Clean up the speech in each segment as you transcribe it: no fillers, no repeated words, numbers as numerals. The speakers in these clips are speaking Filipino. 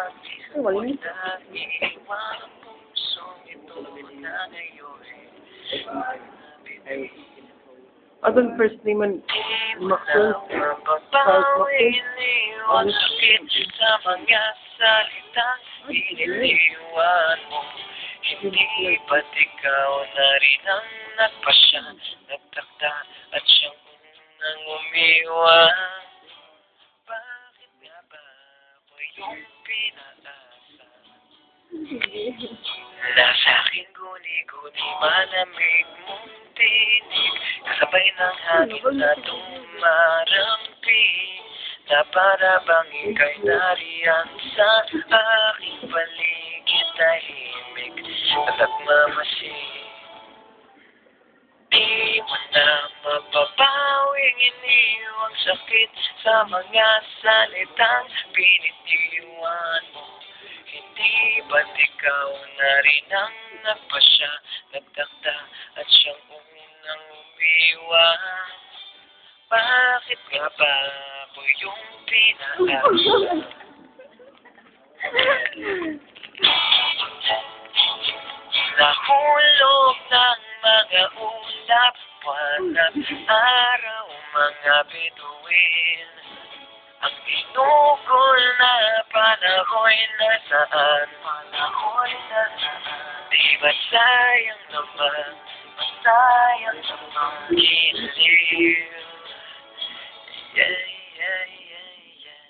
Ay, wala yun. Adon first name man Maxwell. Charles Maxwell. Ang sakit sa mga salitang piniliwan mo. Hindi ba't ikaw na rin ang nagpasya, nagtakda at siyang unang umiwan? Bakit nga ba ako yung pinaasa? Nasa aking guni-guni, malamig mong tinig, kasabay ng hangin na tumarampi, na para bang ika'y nariyan sa aking paligid, tahimik at nagmamasid. Di mo na mapapawing iniwang sakit sa mga salitang pinitiwan mo. Hindi ba't ikaw na rin ang nagpasya, nagtakda at siyang unang umiwan? Bakit nga ba ako yung pinaasa? Nahulog ng mga ulap, buwan at araw, mga bituin. Ang ginugol na panahon na saan? Di ba sayang naman, masayang naman giliw? Yeah, yeah, yeah, yeah.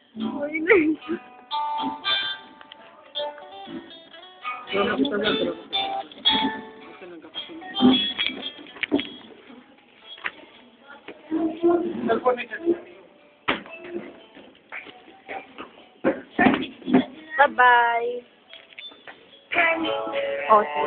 Bye-bye. Oh,